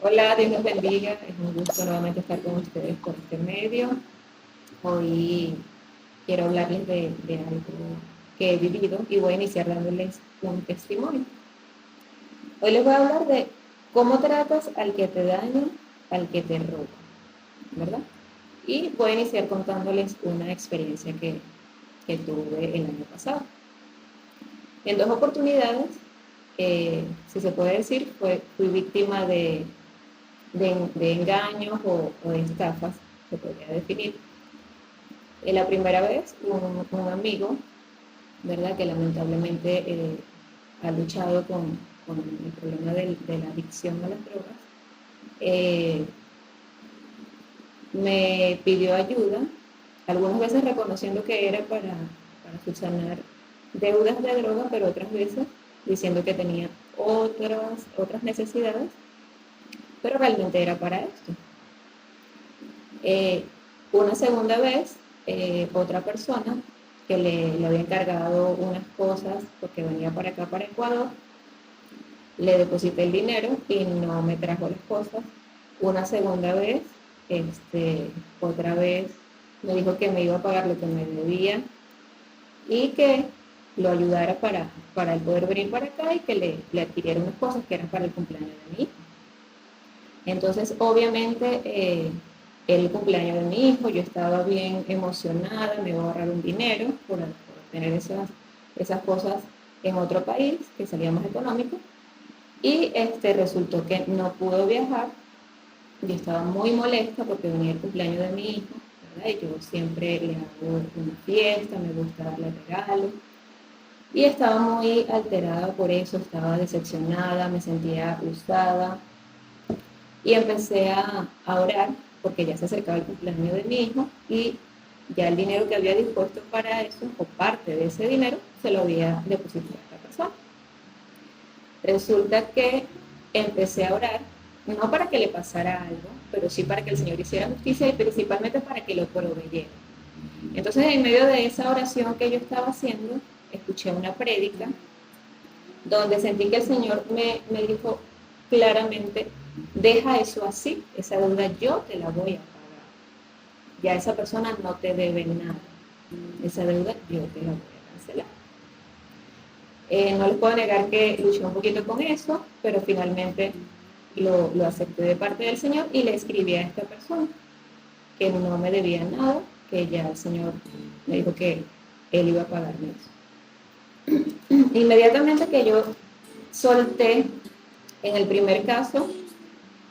Hola, Dios los bendiga. Es un gusto nuevamente estar con ustedes por este medio. Hoy quiero hablarles de algo que he vivido y voy a iniciar dándoles un testimonio. Hoy les voy a hablar de cómo tratas al que te daña, al que te roba, ¿verdad? Y voy a iniciar contándoles una experiencia que tuve el año pasado. En dos oportunidades, si se puede decir, fui víctima de engaños o de estafas, se podría definir. La primera vez, un amigo, ¿verdad?, que lamentablemente ha luchado con el problema de la adicción a las drogas, eh, me pidió ayuda, algunas veces reconociendo que era para subsanar deudas de droga, pero otras veces diciendo que tenía otras necesidades, pero realmente era para esto. Una segunda vez, otra persona que le había encargado unas cosas porque venía para acá, para Ecuador, le deposité el dinero y no me trajo las cosas. Una segunda vez, otra vez me dijo que me iba a pagar lo que me debía y que lo ayudara para él poder venir para acá y que le adquiriera unas cosas que eran para el cumpleaños de mi hijo. Entonces, obviamente, el cumpleaños de mi hijo, yo estaba bien emocionada, me iba a ahorrar un dinero por tener esas cosas en otro país, que salía más económico, y resultó que no pudo viajar. Yo estaba muy molesta porque venía el cumpleaños de mi hijo, ¿verdad? Y yo siempre le hago una fiesta, me gusta darle regalos, y estaba muy alterada por eso, estaba decepcionada, me sentía usada, y empecé a orar porque ya se acercaba el cumpleaños de mi hijo y ya el dinero que había dispuesto para eso, o parte de ese dinero, se lo había depositado a esta persona. Resulta que empecé a orar, no para que le pasara algo, pero sí para que el Señor hiciera justicia y principalmente para que lo proveyera. Entonces, en medio de esa oración que yo estaba haciendo, escuché una prédica donde sentí que el Señor me dijo claramente: deja eso así, esa deuda yo te la voy a pagar. Ya esa persona no te debe nada. Esa deuda yo te la voy a cancelar. No les puedo negar que luché un poquito con eso, pero finalmente lo acepté de parte del Señor y le escribí a esta persona que no me debía nada, que ya el Señor me dijo que Él iba a pagarme eso. Inmediatamente que yo solté, en el primer caso,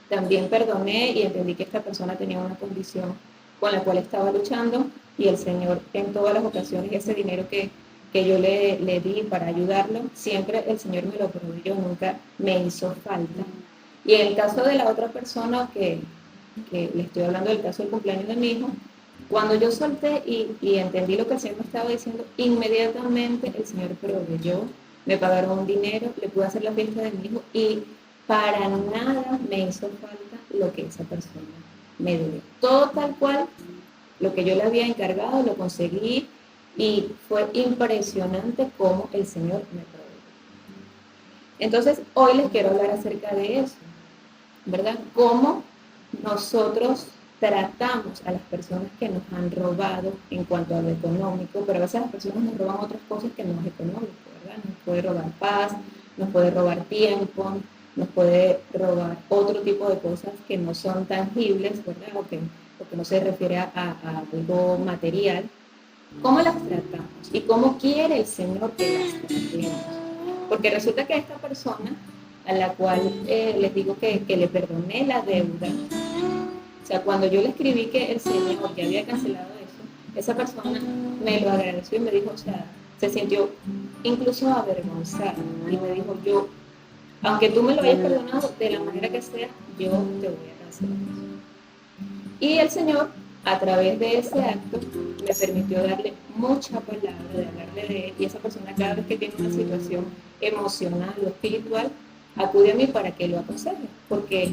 también perdoné y entendí que esta persona tenía una condición con la cual estaba luchando, y el Señor, en todas las ocasiones, ese dinero que yo le di para ayudarlo, siempre el Señor me lo proveyó, nunca me hizo falta. Y en el caso de la otra persona que le estoy hablando del caso del cumpleaños de mi hijo, cuando yo solté y entendí lo que el Señor me estaba diciendo, inmediatamente el Señor proveyó, me pagaron un dinero, le pude hacer la fiesta de mi hijo y para nada me hizo falta lo que esa persona me dio. Todo tal cual, lo que yo le había encargado, lo conseguí y fue impresionante cómo el Señor me proveyó. Entonces, hoy les quiero hablar acerca de eso, ¿verdad? Cómo nosotros tratamos a las personas que nos han robado en cuanto a lo económico, pero a veces las personas nos roban otras cosas que no es económico, ¿verdad? Nos puede robar paz, nos puede robar tiempo, nos puede robar otro tipo de cosas que no son tangibles, ¿verdad? O que no se refiere a algo material. ¿Cómo las tratamos? ¿Y cómo quiere el Señor que las tratemos? Porque resulta que esta persona a la cual les digo que le perdoné la deuda, o sea, cuando yo le escribí que el Señor ya había cancelado eso, esa persona me lo agradeció y me dijo, o sea, se sintió incluso avergonzada y me dijo: yo, aunque tú me lo hayas perdonado de la manera que sea, yo te voy a cancelar. Y el Señor, a través de ese acto, me permitió darle mucha palabra, de hablarle de Él, y esa persona cada vez que tiene una situación emocional o espiritual, acude a mí para que lo aconseje, porque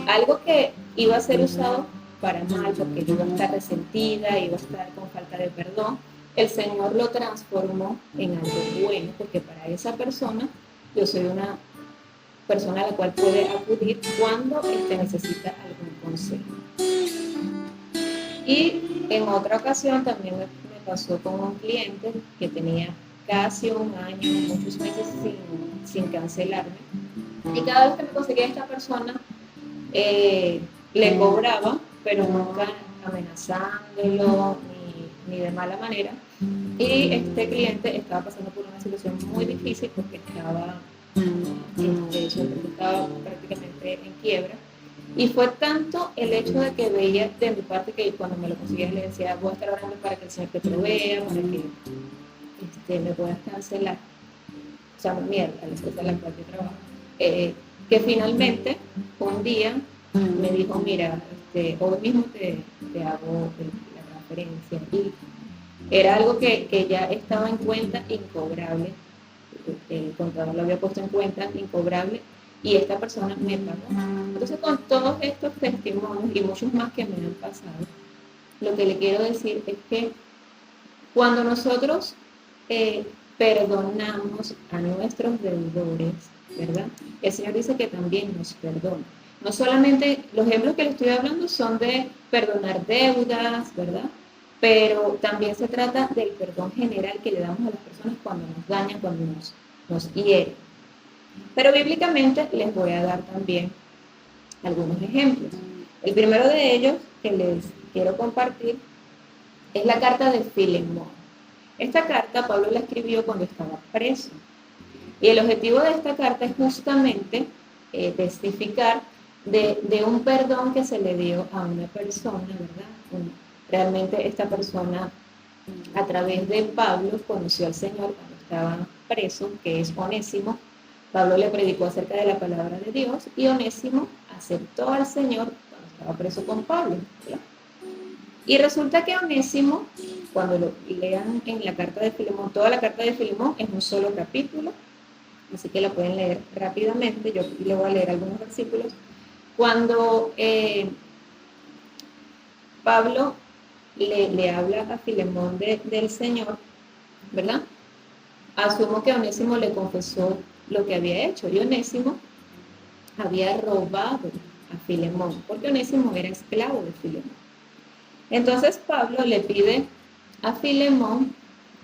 algo que iba a ser usado para mal, porque yo iba a estar resentida, iba a estar con falta de perdón, el Señor lo transformó en algo bueno, porque para esa persona yo soy una persona a la cual puede acudir cuando necesita algún consejo. Y en otra ocasión también me pasó con un cliente que tenía casi un año, muchos meses sin cancelarme. Y cada vez que me conseguía esta persona, le cobraba, pero nunca amenazándolo ni de mala manera. Y este cliente estaba pasando por una situación muy difícil porque estaba prácticamente en quiebra. Y fue tanto el hecho de que veía de mi parte que cuando me lo conseguía le decía, voy a estar orando para que el Señor te provea, para que me puedas cancelar. O sea, mierda, la empresa en la cual yo trabajo. Que finalmente, un día, me dijo, mira, hoy mismo te hago la transferencia. Y era algo que ya estaba en cuenta incobrable. El contador lo había puesto en cuenta incobrable y esta persona me pagó. Entonces, con todos estos testimonios y muchos más que me han pasado, lo que le quiero decir es que cuando nosotros perdonamos a nuestros deudores, ¿verdad? El Señor dice que también nos perdona. No solamente, los ejemplos que le estoy hablando son de perdonar deudas, ¿verdad? Pero también se trata del perdón general que le damos a las personas cuando nos dañan, cuando nos hieren. Pero bíblicamente les voy a dar también algunos ejemplos. El primero de ellos que les quiero compartir es la carta de Filemón. Esta carta Pablo la escribió cuando estaba preso. Y el objetivo de esta carta es justamente testificar de un perdón que se le dio a una persona, ¿verdad? Realmente esta persona, a través de Pablo, conoció al Señor cuando estaba preso, que es Onésimo. Pablo le predicó acerca de la palabra de Dios y Onésimo aceptó al Señor cuando estaba preso con Pablo, ¿verdad? Y resulta que Onésimo, cuando lo lean en la carta de Filemón, toda la carta de Filemón es un solo capítulo, así que la pueden leer rápidamente. Yo le voy a leer algunos versículos. Cuando Pablo le habla a Filemón del Señor, ¿verdad? Asumo que Onésimo le confesó lo que había hecho. Y Onésimo había robado a Filemón, porque Onésimo era esclavo de Filemón. Entonces Pablo le pide a Filemón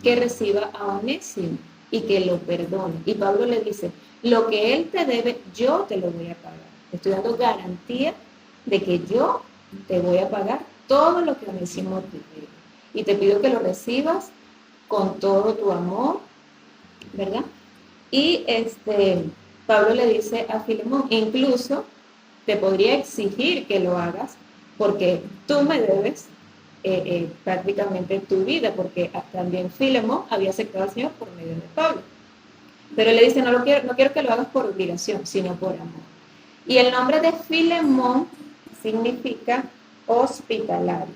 que reciba a Onésimo y que lo perdone. Y Pablo le dice, lo que él te debe, yo te lo voy a pagar. Te estoy dando garantía de que yo te voy a pagar todo lo que Onésimo te debe. Y te pido que lo recibas con todo tu amor, ¿verdad? Y Pablo le dice a Filemón, incluso te podría exigir que lo hagas porque tú me debes prácticamente tu vida, porque también Filemón había aceptado al Señor por medio de Pablo. Pero él le dice, no quiero que lo hagas por obligación, sino por amor. Y el nombre de Filemón significa hospitalario.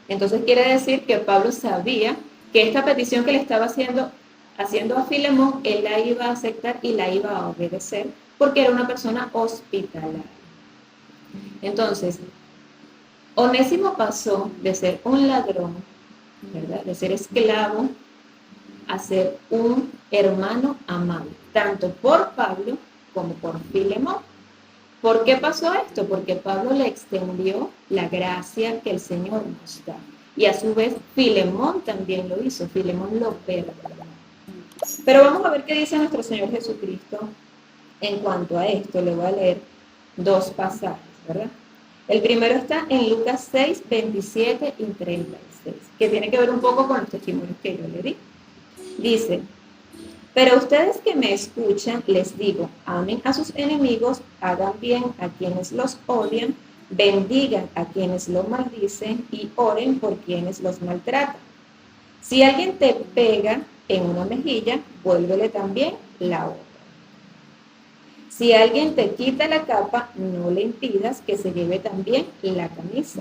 Entonces quiere decir que Pablo sabía que esta petición que le estaba haciendo a Filemón, él la iba a aceptar y la iba a obedecer, porque era una persona hospitalaria. Entonces, Onésimo pasó de ser un ladrón, ¿verdad?, de ser esclavo, a ser un hermano amado, tanto por Pablo como por Filemón. ¿Por qué pasó esto? Porque Pablo le extendió la gracia que el Señor nos da. Y a su vez, Filemón también lo hizo. Filemón lo perdonó. Pero vamos a ver qué dice nuestro Señor Jesucristo en cuanto a esto. Le voy a leer dos pasajes, ¿verdad? El primero está en Lucas 6, 27 y 36, que tiene que ver un poco con los testimonios que yo le di. Dice, pero ustedes que me escuchan, les digo, amen a sus enemigos, hagan bien a quienes los odian, bendigan a quienes los maldicen y oren por quienes los maltratan. Si alguien te pega en una mejilla, vuélvele también la otra. Si alguien te quita la capa, no le impidas que se lleve también la camisa.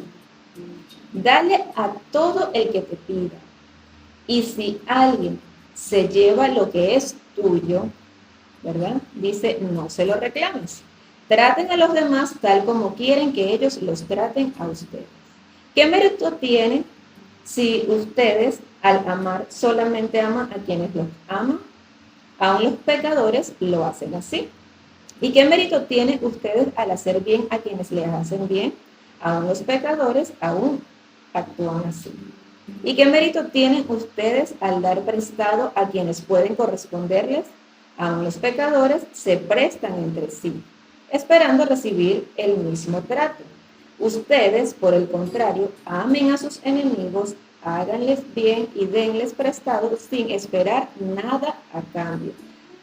Dale a todo el que te pida. Y si alguien se lleva lo que es tuyo, ¿verdad?, dice, no se lo reclames. Traten a los demás tal como quieren que ellos los traten a ustedes. ¿Qué mérito tiene si ustedes al amar solamente aman a quienes los aman? Aún los pecadores lo hacen así. ¿Y qué mérito tienen ustedes al hacer bien a quienes les hacen bien? Aún los pecadores aún actúan así. ¿Y qué mérito tienen ustedes al dar prestado a quienes pueden corresponderles? Aún los pecadores se prestan entre sí, esperando recibir el mismo trato. Ustedes, por el contrario, amen a sus enemigos, háganles bien y denles prestado sin esperar nada a cambio.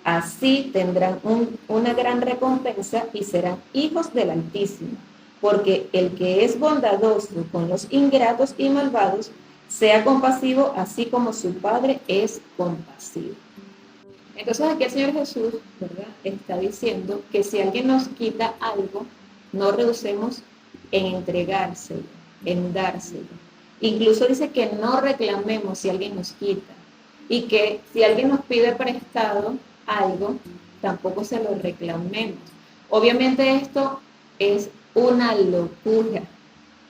Así tendrán una gran recompensa y serán hijos del Altísimo, porque el que es bondadoso con los ingratos y malvados, sea compasivo así como su Padre es compasivo. Entonces aquí el Señor Jesús, ¿verdad?, está diciendo que si alguien nos quita algo, no rehusemos en entregárselo, en dárselo. Incluso dice que no reclamemos si alguien nos quita y que si alguien nos pide prestado algo, tampoco se lo reclamemos. Obviamente esto es una locura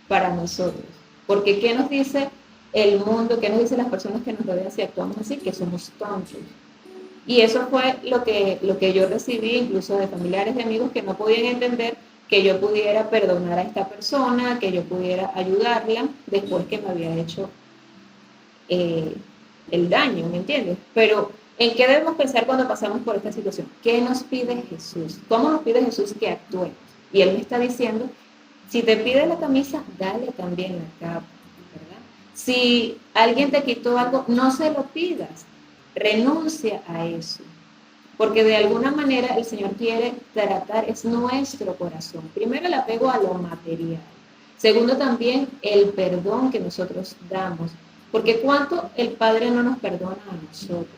para nosotros, porque ¿qué nos dice el mundo, qué nos dicen las personas que nos rodean si actuamos así? Que somos tontos. Y eso fue lo que yo recibí incluso de familiares, de amigos que no podían entender que yo pudiera perdonar a esta persona, que yo pudiera ayudarla después que me había hecho el daño, ¿me entiendes? Pero ¿en qué debemos pensar cuando pasamos por esta situación? ¿Qué nos pide Jesús? ¿Cómo nos pide Jesús que actuemos? Y Él me está diciendo, si te pide la camisa, dale también la capa, ¿verdad? Si alguien te quitó algo, no se lo pidas, renuncia a eso. Porque de alguna manera el Señor quiere tratar, es nuestro corazón. Primero el apego a lo material. Segundo también el perdón que nosotros damos. Porque cuánto el Padre no nos perdona a nosotros.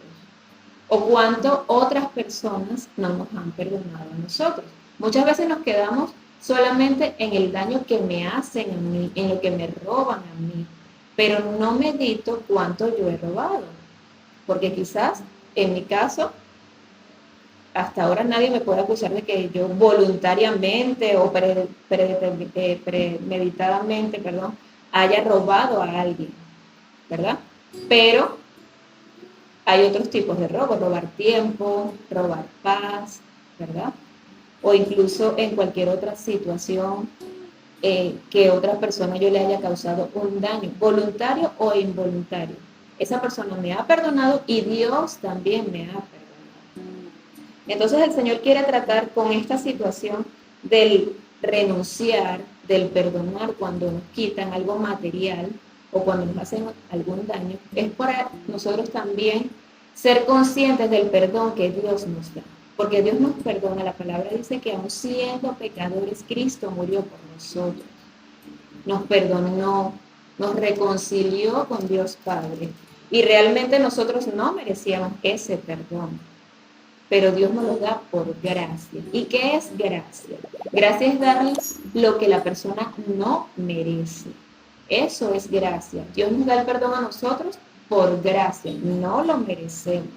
O cuánto otras personas no nos han perdonado a nosotros. Muchas veces nos quedamos solamente en el daño que me hacen a mí, en lo que me roban a mí. Pero no medito cuánto yo he robado. Porque quizás, en mi caso, hasta ahora nadie me puede acusar de que yo voluntariamente o premeditadamente, haya robado a alguien, ¿verdad? Pero hay otros tipos de robo, robar tiempo, robar paz, ¿verdad? O incluso en cualquier otra situación que otra persona yo le haya causado un daño, voluntario o involuntario. Esa persona me ha perdonado y Dios también me ha perdonado. Entonces el Señor quiere tratar con esta situación del renunciar, del perdonar cuando nos quitan algo material o cuando nos hacen algún daño. Es para nosotros también ser conscientes del perdón que Dios nos da. Porque Dios nos perdona, la palabra dice que aun siendo pecadores, Cristo murió por nosotros. Nos perdonó, nos reconcilió con Dios Padre. Y realmente nosotros no merecíamos ese perdón. Pero Dios nos lo da por gracia. ¿Y qué es gracia? Gracia es darle lo que la persona no merece. Eso es gracia. Dios nos da el perdón a nosotros por gracia. No lo merecemos.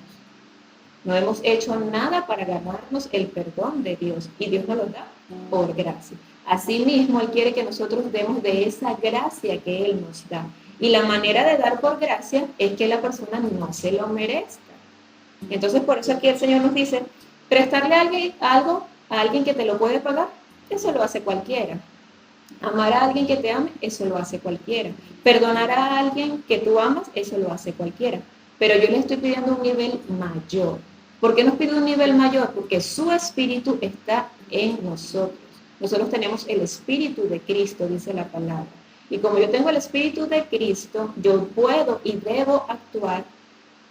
No hemos hecho nada para ganarnos el perdón de Dios. Y Dios nos lo da por gracia. Asimismo, Él quiere que nosotros demos de esa gracia que Él nos da. Y la manera de dar por gracia es que la persona no se lo merezca. Entonces, por eso aquí el Señor nos dice, prestarle a alguien algo a alguien que te lo puede pagar, eso lo hace cualquiera. Amar a alguien que te ame, eso lo hace cualquiera. Perdonar a alguien que tú amas, eso lo hace cualquiera. Pero yo le estoy pidiendo un nivel mayor. ¿Por qué nos pide un nivel mayor? Porque su espíritu está en nosotros. Nosotros tenemos el espíritu de Cristo, dice la palabra. Y como yo tengo el espíritu de Cristo, yo puedo y debo actuar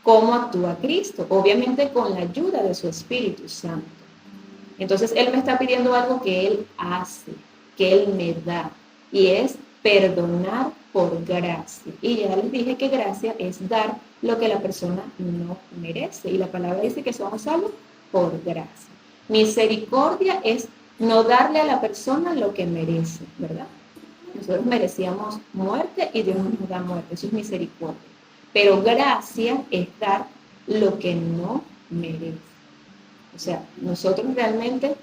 cómo actúa Cristo, obviamente con la ayuda de su Espíritu Santo. Entonces Él me está pidiendo algo que Él hace, que Él me da, y es perdonar por gracia. Y ya les dije que gracia es dar lo que la persona no merece, y la palabra dice que somos salvos por gracia. Misericordia es no darle a la persona lo que merece, ¿verdad? Nosotros merecíamos muerte y Dios nos da muerte, eso es misericordia. Pero gracia es dar lo que no merece. O sea, nosotros realmente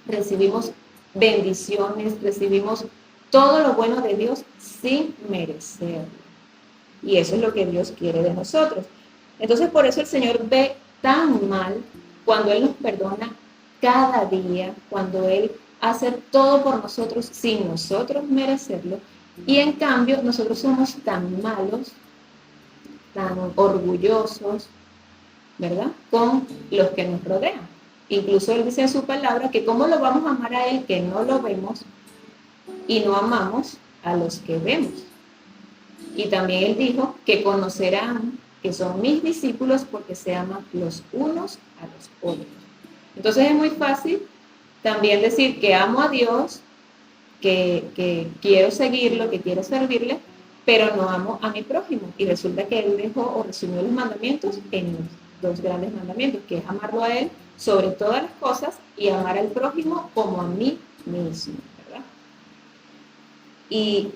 recibimos bendiciones, recibimos todo lo bueno de Dios sin merecerlo. Y eso es lo que Dios quiere de nosotros. Entonces, por eso el Señor ve tan mal cuando Él nos perdona cada día, cuando Él hace todo por nosotros sin nosotros merecerlo, y en cambio nosotros somos tan malos, tan orgullosos, ¿verdad? Con los que nos rodean. Incluso Él dice en su palabra que cómo lo vamos a amar a Él que no lo vemos y no amamos a los que vemos. Y también Él dijo que conocerán que son mis discípulos porque se aman los unos a los otros. Entonces es muy fácil también decir que amo a Dios, que quiero seguirlo, que quiero servirle, pero no amo a mi prójimo. Y resulta que Él dejó o resumió los mandamientos en los dos grandes mandamientos, que es amarlo a Él sobre todas las cosas y amar al prójimo como a mí mismo, ¿verdad? Y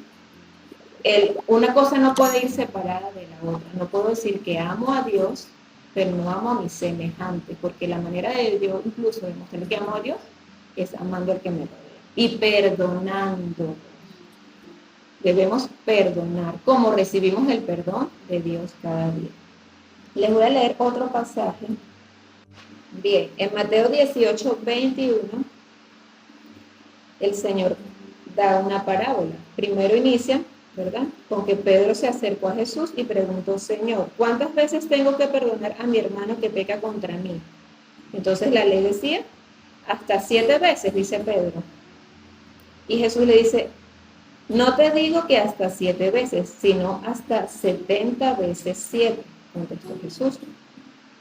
una cosa no puede ir separada de la otra. No puedo decir que amo a Dios, pero no amo a mi semejante, porque la manera de Dios incluso demostrar que amo a Dios es amando al que me rodea y perdonando. Debemos perdonar, como recibimos el perdón de Dios cada día. Les voy a leer otro pasaje. Bien, en Mateo 18, 21, el Señor da una parábola. Primero inicia, ¿verdad?, con que Pedro se acercó a Jesús y preguntó: Señor, ¿cuántas veces tengo que perdonar a mi hermano que peca contra mí? Entonces la ley decía, hasta 7 veces, dice Pedro. Y Jesús le dice, no te digo que hasta 7 veces, sino hasta 70 veces 7, contestó Jesús.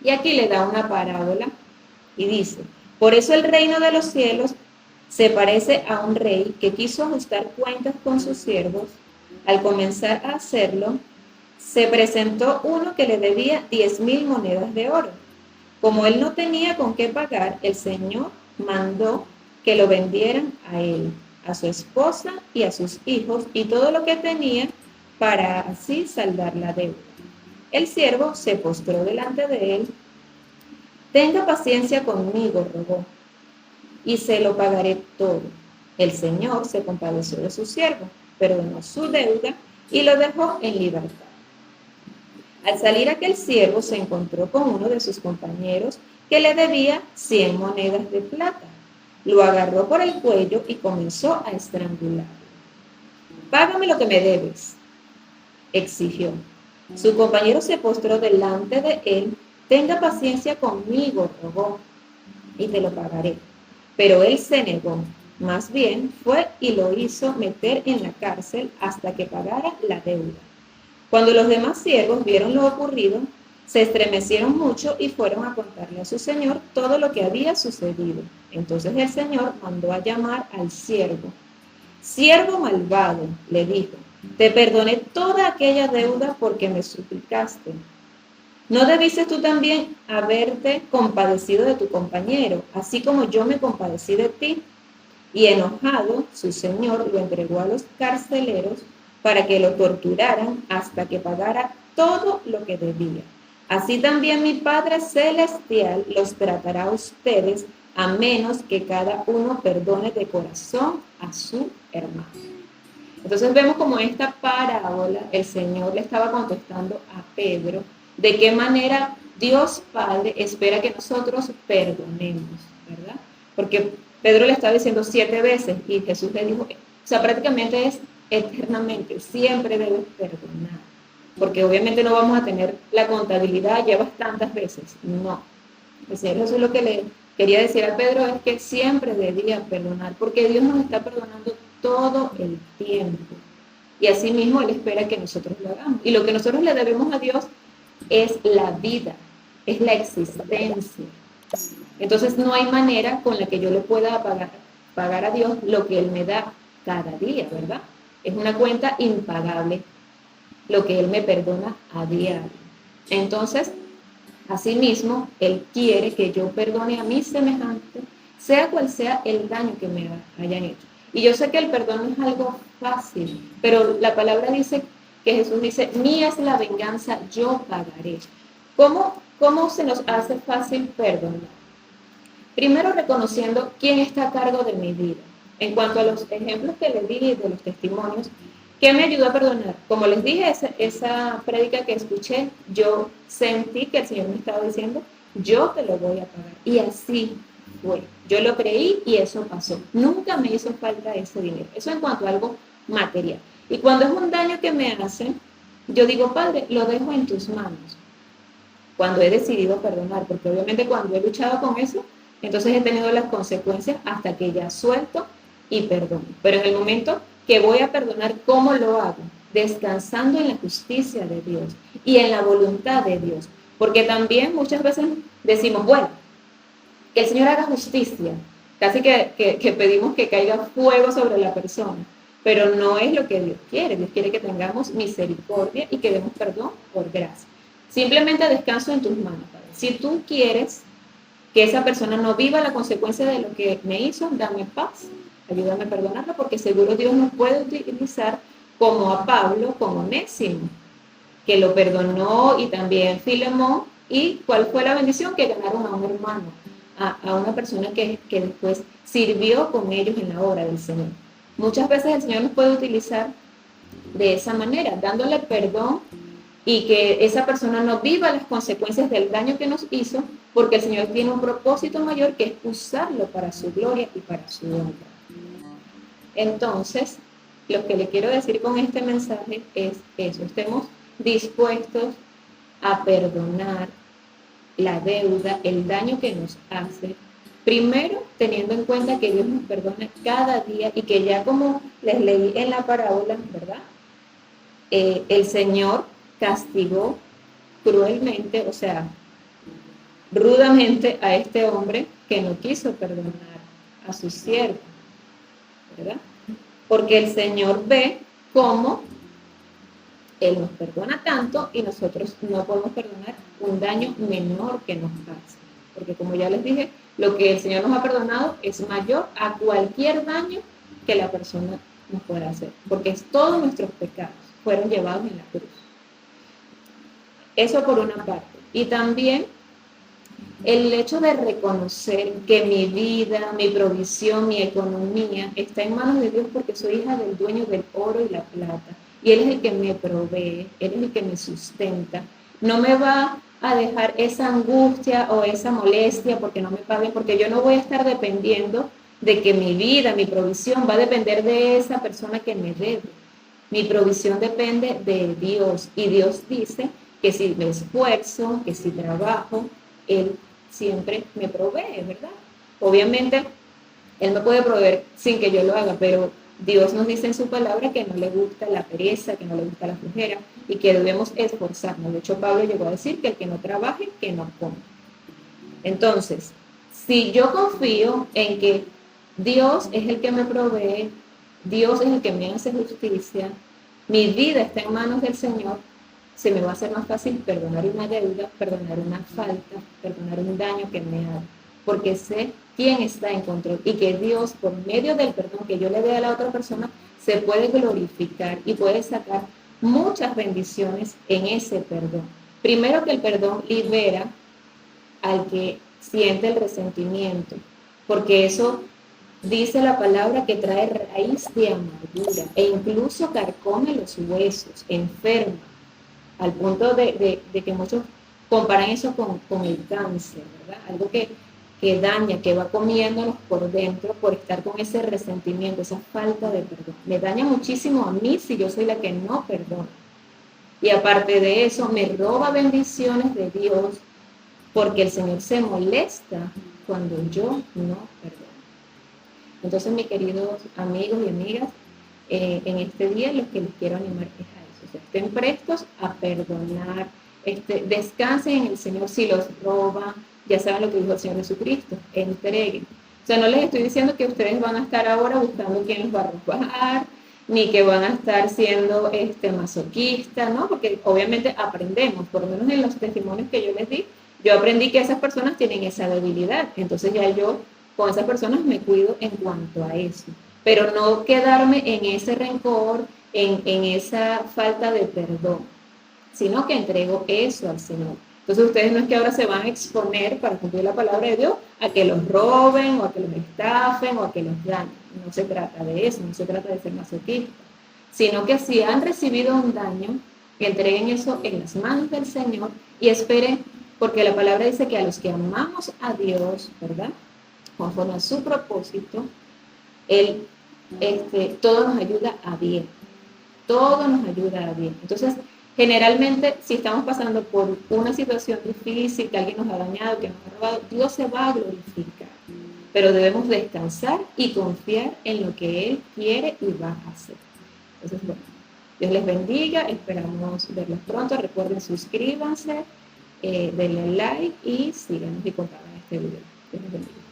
Y aquí le da una parábola y dice, por eso el reino de los cielos se parece a un rey que quiso ajustar cuentas con sus siervos. Al comenzar a hacerlo, se presentó uno que le debía 10,000 monedas de oro. Como él no tenía con qué pagar, el Señor mandó que lo vendieran a él, a su esposa y a sus hijos y todo lo que tenía, para así saldar la deuda. El siervo se postró delante de él. Tenga paciencia conmigo, rogó, y se lo pagaré todo. El Señor se compadeció de su siervo, perdonó su deuda y lo dejó en libertad. Al salir aquel siervo se encontró con uno de sus compañeros que le debía 100 monedas de plata. Lo agarró por el cuello y comenzó a estrangularlo. Págame lo que me debes, exigió. Su compañero se postró delante de él. Tenga paciencia conmigo, rogó, y te lo pagaré. Pero él se negó. Más bien fue y lo hizo meter en la cárcel hasta que pagara la deuda. Cuando los demás siervos vieron lo ocurrido, se estremecieron mucho y fueron a contarle a su señor todo lo que había sucedido. Entonces el Señor mandó a llamar al siervo. Siervo malvado, le dijo, te perdoné toda aquella deuda porque me suplicaste. ¿No debiste tú también haberte compadecido de tu compañero, así como yo me compadecí de ti? Y enojado, su señor lo entregó a los carceleros para que lo torturaran hasta que pagara todo lo que debía. Así también mi Padre Celestial los tratará a ustedes, a menos que cada uno perdone de corazón a su hermano. Entonces vemos como esta parábola, el Señor le estaba contestando a Pedro de qué manera Dios Padre espera que nosotros perdonemos, ¿verdad? Porque Pedro le estaba diciendo 7 veces y Jesús le dijo, o sea, prácticamente es eternamente, siempre debes perdonar. Porque obviamente no vamos a tener la contabilidad, llevas tantas veces. No. El Señor Jesús lo que le quería decir a Pedro es que siempre debía perdonar, porque Dios nos está perdonando todo el tiempo. Y así mismo Él espera que nosotros lo hagamos. Y lo que nosotros le debemos a Dios es la vida, es la existencia. Entonces no hay manera con la que yo le pueda pagar a Dios lo que Él me da cada día, ¿verdad? Es una cuenta impagable lo que Él me perdona a diario. Entonces, asimismo, Él quiere que yo perdone a mi semejante, sea cual sea el daño que me hayan hecho. Y yo sé que el perdón no es algo fácil, pero la palabra dice que Jesús dice, mía es la venganza, yo pagaré. ¿Cómo se nos hace fácil perdonar? Primero reconociendo quién está a cargo de mi vida. En cuanto a los ejemplos que les di de los testimonios, ¿qué me ayudó a perdonar? Como les dije, esa prédica que escuché, yo sentí que el Señor me estaba diciendo, yo te lo voy a pagar. Y así fue. Yo lo creí y eso pasó. Nunca me hizo falta ese dinero. Eso en cuanto a algo material. Y cuando es un daño que me hacen, yo digo, Padre, lo dejo en tus manos. Cuando he decidido perdonar, porque obviamente cuando he luchado con eso, entonces he tenido las consecuencias hasta que ya suelto y perdono. Pero en el momento que voy a perdonar, ¿cómo lo hago? Descansando en la justicia de Dios y en la voluntad de Dios. Porque también muchas veces decimos, bueno, que el Señor haga justicia, casi que pedimos que caiga fuego sobre la persona, pero no es lo que Dios quiere. Dios quiere que tengamos misericordia y que demos perdón por gracia. Simplemente descanso en tus manos, Padre. Si tú quieres que esa persona no viva la consecuencia de lo que me hizo, dame paz, ayúdame a perdonarlo, porque seguro Dios nos puede utilizar como a Pablo, como Onésimo, que lo perdonó, y también Filemón. ¿Y cuál fue la bendición? Que ganaron a un hermano, a una persona que después sirvió con ellos en la obra del Señor. Muchas veces el Señor nos puede utilizar de esa manera, dándole perdón y que esa persona no viva las consecuencias del daño que nos hizo, porque el Señor tiene un propósito mayor, que es usarlo para su gloria y para su honra. Entonces, lo que le quiero decir con este mensaje es eso: estemos dispuestos a perdonar la deuda, el daño que nos hace, primero teniendo en cuenta que Dios nos perdona cada día y que ya, como les leí en la parábola, ¿verdad? El Señor castigó cruelmente, o sea, rudamente, a este hombre que no quiso perdonar a su siervo, ¿verdad? Porque el Señor ve cómo Él nos perdona tanto y nosotros no podemos perdonar un daño menor que nos hace. Porque, como ya les dije, lo que el Señor nos ha perdonado es mayor a cualquier daño que la persona nos pueda hacer. Porque todos nuestros pecados fueron llevados en la cruz. Eso por una parte. Y también el hecho de reconocer que mi vida, mi provisión, mi economía está en manos de Dios, porque soy hija del dueño del oro y la plata. Y Él es el que me provee, Él es el que me sustenta. No me va a dejar esa angustia o esa molestia porque no me paguen, porque yo no voy a estar dependiendo de que mi vida, mi provisión va a depender de esa persona que me debe. Mi provisión depende de Dios, y Dios dice que si me esfuerzo, que si trabajo, Él siempre me provee, ¿verdad? Obviamente, Él me puede proveer sin que yo lo haga, pero Dios nos dice en su palabra que no le gusta la pereza, que no le gusta la flojera, y que debemos esforzarnos. De hecho, Pablo llegó a decir que el que no trabaje, que no coma. Entonces, si yo confío en que Dios es el que me provee, Dios es el que me hace justicia, mi vida está en manos del Señor, se me va a hacer más fácil perdonar una deuda, perdonar una falta, perdonar un daño que me haga, porque sé quién está en control, y que Dios, por medio del perdón que yo le dé a la otra persona, se puede glorificar y puede sacar muchas bendiciones en ese perdón. Primero, que el perdón libera al que siente el resentimiento, porque eso dice la palabra que trae raíz de amargura e incluso carcome los huesos, enferma, al punto de que muchos comparan eso con el cáncer, ¿verdad? Algo que daña, que va comiéndonos por dentro por estar con ese resentimiento, esa falta de perdón. Me daña muchísimo a mí si yo soy la que no perdona. Y aparte de eso, me roba bendiciones de Dios, porque el Señor se molesta cuando yo no perdono. Entonces, mis queridos amigos y amigas, en este día lo que les quiero animar es a eso: o sea, estén prestos a perdonar, descansen en el Señor. Si los roban, ya saben lo que dijo el Señor Jesucristo: entreguen. O sea, no les estoy diciendo que ustedes van a estar ahora buscando quién los va a robar, ni que van a estar siendo masoquistas, ¿no? Porque obviamente aprendemos, por lo menos en los testimonios que yo les di, yo aprendí que esas personas tienen esa debilidad. Entonces ya yo con esas personas me cuido en cuanto a eso. Pero no quedarme en ese rencor, en esa falta de perdón, sino que entrego eso al Señor. Entonces ustedes no es que ahora se van a exponer, para cumplir la palabra de Dios, a que los roben, o a que los estafen, o a que los dañen. No se trata de eso, no se trata de ser masoquista, sino que si han recibido un daño, que entreguen eso en las manos del Señor y esperen, porque la palabra dice que a los que amamos a Dios, ¿verdad?, conforme a su propósito, Él, todo nos ayuda a bien. Todo nos ayuda a bien. Entonces, generalmente, si estamos pasando por una situación difícil, que alguien nos ha dañado, que nos ha robado, Dios se va a glorificar. Pero debemos descansar y confiar en lo que Él quiere y va a hacer. Entonces, bueno, Dios les bendiga, esperamos verlos pronto. Recuerden, suscríbanse, denle like y síganos y compartan este video. Dios les bendiga.